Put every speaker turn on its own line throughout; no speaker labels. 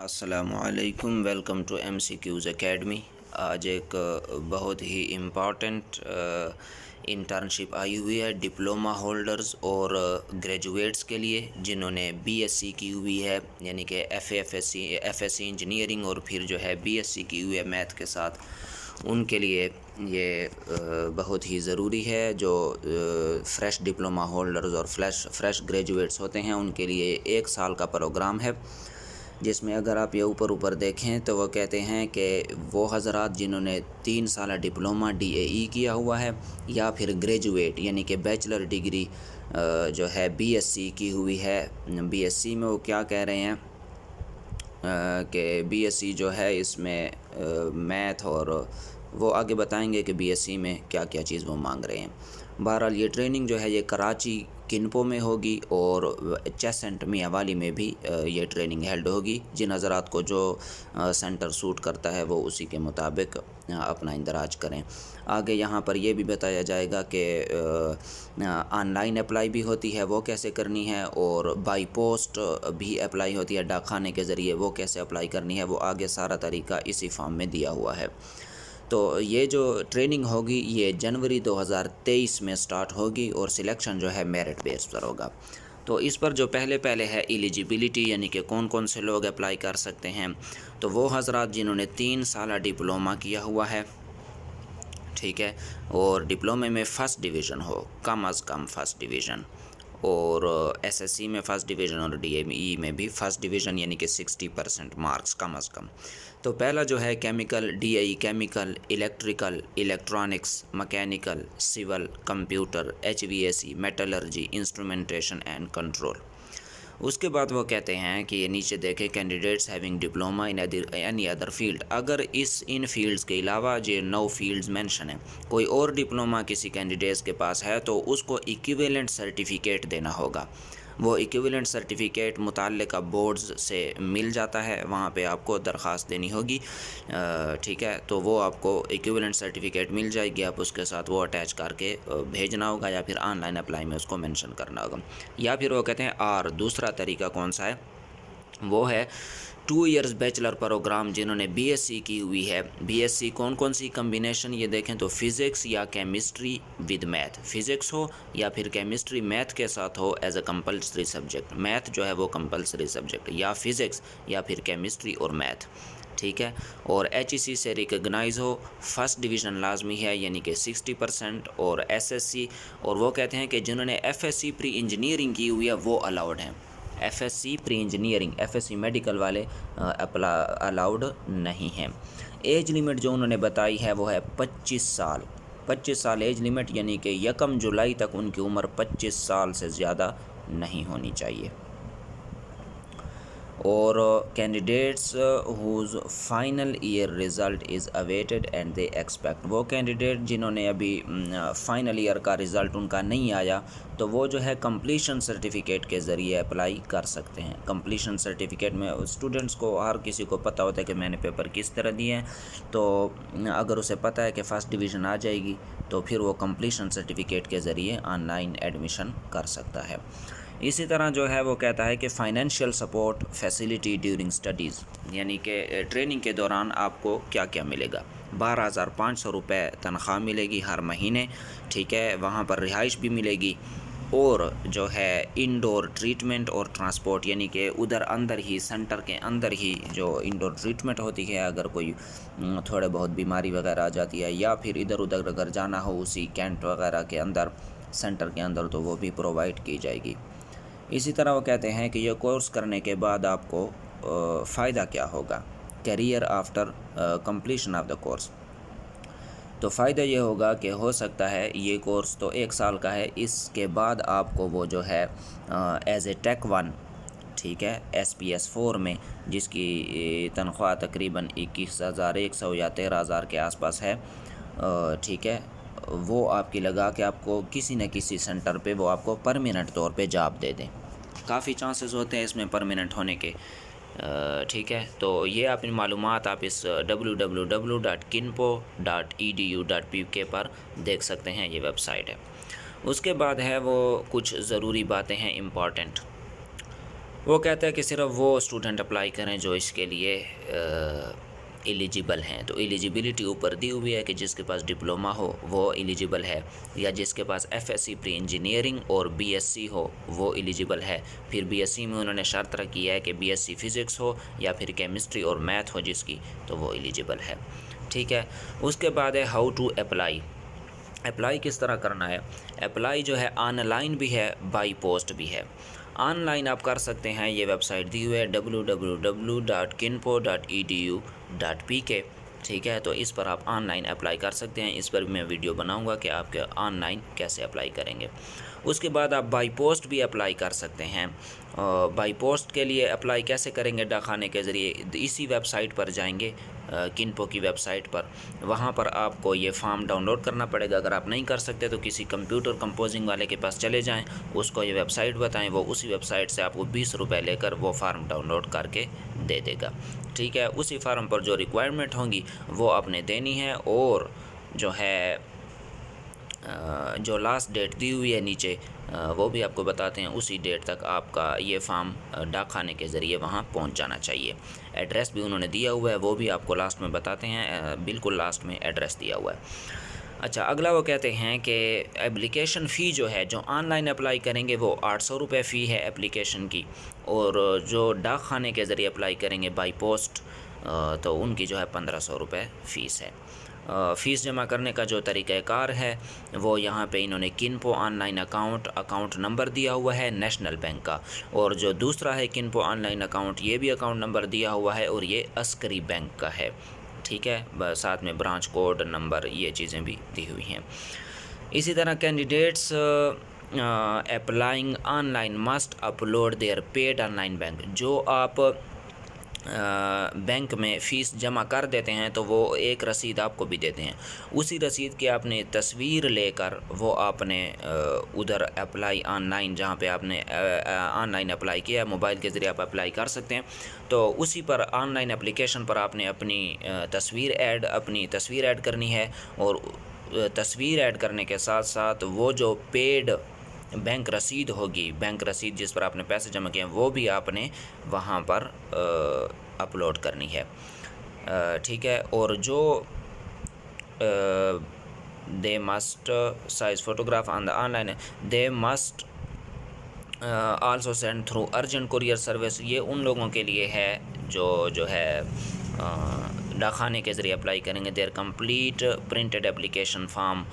السلام علیکم، welcome to M C Qs academy. آج ایک بہت ہی امپارٹنٹ انٹرنشپ آئی ہوئی ہے ڈپلومہ ہولڈرز اور گریجویٹس کے لیے جنہوں نے بی ایس سی کی ہوئی ہے، یعنی کہ ایف ایس سی انجینئرنگ اور پھر جو ہے بی ایس سی کی ہوئی ہے میتھ کے ساتھ۔ ان کے لیے یہ بہت ہی ضروری ہے۔ جو فریش ڈپلومہ ہولڈرز اور فریش گریجویٹس ہوتے ہیں ان کے لیے 1 سال کا پروگرام ہے، جس میں اگر آپ یہ اوپر دیکھیں تو وہ کہتے ہیں کہ وہ حضرات جنہوں نے 3 سالہ ڈپلومہ ڈی اے ای کیا ہوا ہے یا پھر گریجویٹ یعنی کہ بیچلر ڈگری جو ہے بی ایس سی کی ہوئی ہے۔ بی ایس سی میں وہ کیا کہہ رہے ہیں کہ بی ایس سی جو ہے اس میں میتھ اور وہ آگے بتائیں گے کہ بی ایس سی میں کیا کیا چیز وہ مانگ رہے ہیں۔ بہرحال یہ ٹریننگ جو ہے یہ کراچی کنپو میں ہوگی اور چیسنٹ میاں والی میں بھی یہ ٹریننگ ہیلڈ ہوگی۔ جن حضرات کو جو سینٹر سوٹ کرتا ہے وہ اسی کے مطابق اپنا اندراج کریں۔ آگے یہاں پر یہ بھی بتایا جائے گا کہ آن لائن اپلائی بھی ہوتی ہے وہ کیسے کرنی ہے، اور بائی پوسٹ بھی اپلائی ہوتی ہے ڈاک خانے کے ذریعے، وہ کیسے اپلائی کرنی ہے، وہ آگے سارا طریقہ اسی فارم میں دیا ہوا ہے۔ تو یہ جو ٹریننگ ہوگی یہ جنوری 2023 میں سٹارٹ ہوگی اور سلیکشن جو ہے میرٹ بیس پر ہوگا۔ تو اس پر جو پہلے ہے ایلیجیبلٹی، یعنی کہ کون سے لوگ اپلائی کر سکتے ہیں، تو وہ حضرات جنہوں نے 3 سالہ ڈپلومہ کیا ہوا ہے، ٹھیک ہے، اور ڈپلومے میں فرسٹ ڈویژن ہو، کم از کم فرسٹ ڈویژن، اور ایس ایس سی میں فرسٹ ڈویژن اور ڈی ایم ای میں بھی فرسٹ ڈویژن، یعنی کہ 60% مارکس کم از کم۔ تو پہلا جو ہے chemical D A E chemical, electrical, electronics, mechanical, civil, computer, H V A C, metallurgy, instrumentation and control. اس کے بعد وہ کہتے ہیں کہ یہ نیچے دیکھیں candidates having diploma in any other field, اگر ان فیلڈز کے علاوہ جو 9 فیلڈز مینشن ہیں کوئی اور ڈپلومہ کسی کینڈیڈیٹس کے پاس ہے تو اس کو ایکویولنٹ سرٹیفکیٹ دینا ہوگا۔ وہ ایکویولنٹ سرٹیفکیٹ متعلقہ بورڈز سے مل جاتا ہے، وہاں پہ آپ کو درخواست دینی ہوگی، ٹھیک ہے، تو وہ آپ کو ایکویولنٹ سرٹیفکیٹ مل جائے گی، آپ اس کے ساتھ وہ اٹیچ کر کے بھیجنا ہوگا یا پھر آن لائن اپلائی میں اس کو مینشن کرنا ہوگا۔ یا پھر وہ کہتے ہیں اور دوسرا طریقہ کون سا ہے، وہ ہے 2 ایئرز بیچلر پروگرام جنہوں نے بی ایس سی کی ہوئی ہے۔ بی ایس سی کون سی کمبینیشن یہ دیکھیں تو فزکس یا کیمسٹری ود میتھ، فزکس ہو یا پھر کیمسٹری میتھ کے ساتھ ہو as a compulsory subject, math جو ہے وہ کمپلسری سبجیکٹ، یا فزکس یا پھر کیمسٹری اور میتھ، ٹھیک ہے، اور ایچ ای سی سے ریکگنائز ہو، فرسٹ ڈویژن لازمی ہے یعنی کہ 60%، اور ایس ایس سی، اور وہ کہتے ہیں کہ جنہوں نے F S C pre engineering کی ہوئی ہے وہ الاؤڈ ہیں۔ F S C pre engineering, F S C medical والے الاؤڈ نہیں ہیں۔ ایج لیمٹ جو انہوں نے بتائی ہے وہ ہے 25 سال، 25 سال ایج لیمٹ، یعنی کہ 1 جولائی تک ان کی عمر 25 سال سے زیادہ نہیں ہونی چاہیے۔ اور candidates whose final year result is awaited and they expect, وہ کینڈیڈیٹ جنہوں نے ابھی فائنل ایئر کا رزلٹ ان کا نہیں آیا تو وہ جو ہے کمپلیشن سرٹیفکیٹ کے ذریعے اپلائی کر سکتے ہیں۔ کمپلیشن سرٹیفکیٹ میں اسٹوڈنٹس کو ہر کسی کو پتہ ہوتا ہے کہ میں نے پیپر کس طرح دیے ہیں، تو اگر اسے پتہ ہے کہ فرسٹ ڈویژن آ جائے گی تو پھر وہ کمپلیشن سرٹیفکیٹ کے ذریعے آن لائن ایڈمیشن کر سکتا ہے۔ اسی طرح جو ہے وہ کہتا ہے کہ financial support facility during studies, یعنی کہ ٹریننگ کے دوران آپ کو کیا کیا ملے گا۔ 12,500 روپے تنخواہ ملے گی ہر مہینے، ٹھیک ہے، وہاں پر رہائش بھی ملے گی، اور جو ہے انڈور ٹریٹمنٹ اور ٹرانسپورٹ، یعنی کہ ادھر اندر ہی سینٹر کے اندر ہی جو انڈور ٹریٹمنٹ ہوتی ہے، اگر کوئی تھوڑے بہت بیماری وغیرہ آ جاتی ہے یا پھر ادھر ادھر اگر جانا ہو اسی کینٹ وغیرہ کے اندر، سینٹر کے اندر، تو وہ بھی پرووائڈ کی جائے گی۔ اسی طرح وہ کہتے ہیں کہ یہ کورس کرنے کے بعد آپ کو فائدہ کیا ہوگا، career after completion of the course, تو فائدہ یہ ہوگا کہ ہو سکتا ہے یہ کورس تو 1 سال کا ہے، اس کے بعد آپ کو وہ جو ہے ایز اے ٹیک 1، ٹھیک ہے، ایس پی ایس 4 میں، جس کی تنخواہ تقریباً 21,100 یا 13,000 کے آس پاس ہے، ٹھیک ہے، وہ آپ کی لگا کہ آپ کو کسی نہ کسی سینٹر پہ وہ آپ کو پرماننٹ طور پہ جاب دے دیں۔ کافی چانسز ہوتے ہیں اس میں پرماننٹ ہونے کے، ٹھیک ہے، تو یہ اپنی معلومات آپ اس www.kinpo.edu.pk پر دیکھ سکتے ہیں، یہ ویب سائٹ ہے۔ اس کے بعد ہے وہ کچھ ضروری باتیں ہیں امپورٹنٹ۔ وہ کہتا ہے کہ صرف وہ اسٹوڈنٹ اپلائی کریں جو اس کے لیے ایلیجیبل ہیں. تو ایلیجیبلٹی اوپر دی ہوئی ہے کہ جس کے پاس ڈپلومہ ہو وہ ایلیجیبل ہے، یا جس کے پاس F S C pre engineering اور بی ایس سی ہو وہ ایلیجیبل ہے. پھر بی ایس سی میں انہوں نے شرط رکھی ہے کہ بی ایس سی فزکس ہو یا پھر کیمسٹری اور میتھ ہو جس کی، تو وہ ایلیجیبل ہے. ٹھیک ہے. اس کے بعد ہے ہاؤ ٹو اپلائی. اپلائی کس طرح کرنا ہے؟ اپلائی جو ہے آن لائن بھی ہے، بائی پوسٹ بھی ہے. آن لائن آپ کر سکتے ہیں، یہ ویب سائٹ دی ہوئی ہے www.kinpo.edu.pk. ٹھیک ہے. تو اس پر آپ آن لائن اپلائی کر سکتے ہیں. اس پر بھی میں ویڈیو بناؤں گا کہ آپ کے آن لائن کیسے اپلائی کریں گے. اس کے بعد آپ بائی پوسٹ بھی اپلائی کر سکتے ہیں. بائی پوسٹ کے لیے اپلائی کیسے کریں گے؟ ڈاک خانے کے ذریعے. اسی ویب سائٹ پر جائیں گے، کنپو کی ویب سائٹ پر. وہاں پر آپ کو یہ فارم ڈاؤن لوڈ کرنا پڑے گا. اگر آپ نہیں کر سکتے تو کسی کمپیوٹر کمپوزنگ والے کے پاس چلے جائیں، اس کو یہ ویب سائٹ بتائیں، وہ اسی ویب سائٹ سے آپ کو 20 روپے لے کر وہ فارم ڈاؤن لوڈ کر کے دے دے گا. ٹھیک ہے. اسی فارم پر جو ریکوائرمنٹ ہوں گی وہ آپ نے دینی ہے، اور جو ہے جو لاسٹ ڈیٹ دی ہوئی ہے نیچے وہ بھی آپ کو بتاتے ہیں. اسی ڈیٹ تک آپ کا یہ فارم ڈاک خانے کے ذریعے وہاں پہنچ جانا چاہیے. ایڈریس بھی انہوں نے دیا ہوا ہے، وہ بھی آپ کو لاسٹ میں بتاتے ہیں. بالکل لاسٹ میں ایڈریس دیا ہوا ہے. اچھا، اگلا وہ کہتے ہیں کہ اپلیکیشن فی جو ہے، جو آن لائن اپلائی کریں گے وہ 800 روپے فی ہے اپلیکیشن کی، اور جو ڈاک خانے کے ذریعے اپلائی کریں گے بائی پوسٹ تو ان کی جو ہے 1500 روپے فیس ہے. فیس جمع کرنے کا جو طریقہ کار ہے وہ یہاں پہ انہوں نے کنپو آن لائن اکاؤنٹ نمبر دیا ہوا ہے نیشنل بینک کا، اور جو دوسرا ہے کنپو آن لائن اکاؤنٹ یہ بھی اکاؤنٹ نمبر دیا ہوا ہے، اور یہ عسکری بینک کا ہے. ٹھیک ہے. ساتھ میں برانچ کوڈ نمبر یہ چیزیں بھی دی ہوئی ہیں. اسی طرح candidates applying online must upload their paid online bank. جو آپ بینک میں فیس جمع کر دیتے ہیں تو وہ ایک رسید آپ کو بھی دیتے ہیں. اسی رسید کی آپ نے تصویر لے کر وہ آپ نے ادھر اپلائی آن لائن، جہاں پہ آپ نے آن لائن اپلائی کیا، موبائل کے ذریعے آپ اپلائی کر سکتے ہیں. تو اسی پر آن لائن اپلیکیشن پر آپ نے اپنی تصویر ایڈ کرنی ہے، اور تصویر ایڈ کرنے کے ساتھ ساتھ وہ جو پیڈ بینک رسید ہوگی، بینک رسید جس پر آپ نے پیسے جمع کیے ہیں، وہ بھی آپ نے وہاں پر اپلوڈ کرنی ہے. ٹھیک ہے. اور جو they must size photograph on the on line they must also send through urgent courier service. یہ ان لوگوں کے لیے ہے جو ہے ڈاک خانے کے ذریعے اپلائی کریں گے. دیر کمپلیٹ پرنٹڈ اپلیکیشن فارم،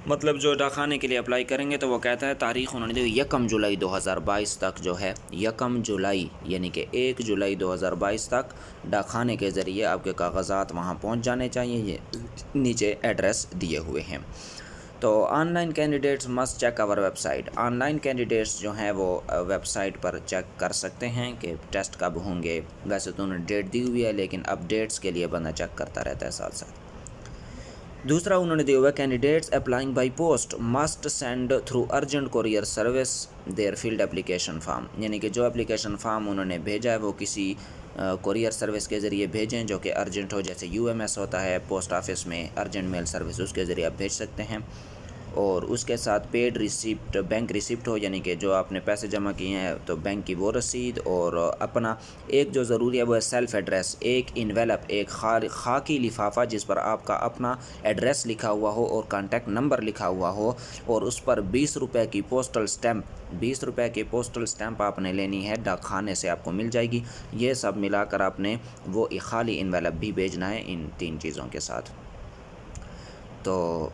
مطلب جو ڈاک خانے کے لیے اپلائی کریں گے تو وہ کہتا ہے تاریخ انہوں نے دی 1 جولائی 2022 تک جو ہے 1 جولائی یعنی کہ 1 جولائی 2022 تک ڈاک خانے کے ذریعے آپ کے کاغذات وہاں پہنچ جانے چاہیے. یہ نیچے ایڈریس دیے ہوئے ہیں. تو online candidates must check our website. Online candidates جو ہیں وہ ویب سائٹ پر چیک کر سکتے ہیں کہ ٹیسٹ کب ہوں گے. ویسے تو انہوں نے ڈیٹ دی ہوئی ہے، لیکن اپ ڈیٹس کے لیے بندہ چیک کرتا رہتا ہے ساتھ ساتھ. دوسرا انہوں نے دیا ہوا ہے candidates applying by post must send through urgent courier service their filled application form. یعنی کہ جو اپلیکیشن فارم انہوں نے بھیجا ہے وہ کسی کوریئر سروس کے ذریعے بھیجیں جو کہ ارجنٹ ہو. جیسے UMS ہوتا ہے پوسٹ آفس میں ارجنٹ میل سروس، اس کے ذریعے آپ بھیج سکتے ہیں. اور اس کے ساتھ پیڈ ریسیپٹ، بینک ریسیپٹ ہو، یعنی کہ جو آپ نے پیسے جمع کیے ہیں تو بینک کی وہ رسید، اور اپنا ایک جو ضروری ہے وہ ہے سیلف ایڈریس. ایک انویلپ، ایک خاکی لفافہ جس پر آپ کا اپنا ایڈریس لکھا ہوا ہو اور کانٹیکٹ نمبر لکھا ہوا ہو، اور اس پر 20 روپے کی پوسٹل سٹیمپ 20 روپے کی پوسٹل سٹیمپ آپ نے لینی ہے. ڈاک خانے سے آپ کو مل جائے گی. یہ سب ملا کر آپ نے وہ خالی انویلپ بھی بھیجنا ہے ان 3 چیزوں کے ساتھ. تو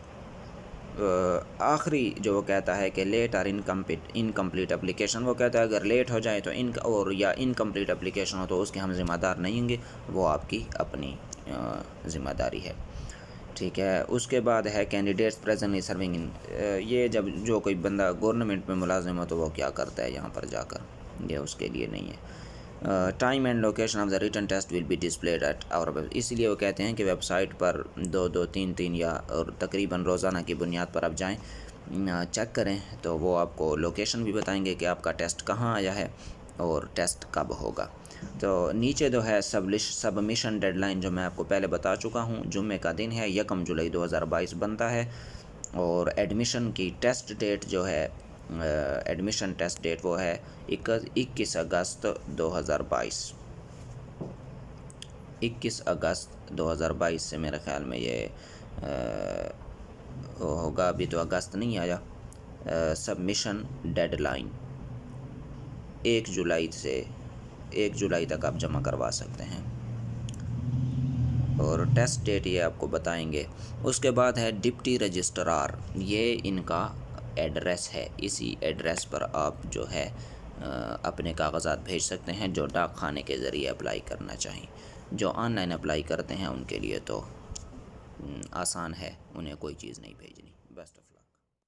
آخری جو وہ کہتا ہے کہ لیٹ اور انکمپلیٹ اپلیکیشن، وہ کہتا ہے اگر لیٹ ہو جائے تو اور یا انکمپلیٹ اپلیکیشن ہو تو اس کے ہم ذمہ دار نہیں ہوں گے، وہ آپ کی اپنی ذمہ داری ہے. ٹھیک ہے. اس کے بعد ہے کینڈیڈیٹس پریزنٹلی سرونگ ان. یہ جب جو کوئی بندہ گورنمنٹ میں ملازم ہو تو وہ کیا کرتا ہے یہاں پر جا کر، یہ اس کے لیے نہیں ہے. Time and location of the written test will be displayed at our web. اس لیے وہ کہتے ہیں کہ ویب سائٹ پر 2-3 یا اور تقریباً روزانہ کی بنیاد پر آپ جائیں، چیک کریں تو وہ آپ کو لوکیشن بھی بتائیں گے کہ آپ کا ٹیسٹ کہاں آیا ہے اور ٹیسٹ کب ہوگا. تو نیچے جو ہے سبمیشن ڈیڈ لائن جو میں آپ کو پہلے بتا چکا ہوں، جمعے کا دن ہے 1 جولائی 2022 بنتا ہے. اور ایڈمیشن کی ٹیسٹ ڈیٹ جو ہے ایڈمیشن ٹیسٹ ڈیٹ وہ ہے 21 اگست 2022۔ 21 اگست 2022 سے میرے خیال میں یہ ہوگا، ابھی تو اگست نہیں آیا۔ سبمیشن ڈیڈ لائن 1 جولائی تک آپ جمع کروا سکتے ہیں، اور ٹیسٹ ڈیٹ یہ آپ کو بتائیں گے۔ اس کے بعد ہے ڈپٹی رجسٹرار، یہ ان کا ایڈریس ہے، اسی ایڈریس پر آپ جو ہے اپنے کاغذات بھیج سکتے ہیں جو ڈاک خانے کے ذریعے اپلائی کرنا چاہیں۔ جو آن لائن اپلائی کرتے ہیں ان کے لیے تو آسان ہے، انہیں کوئی چیز نہیں بھیجنی۔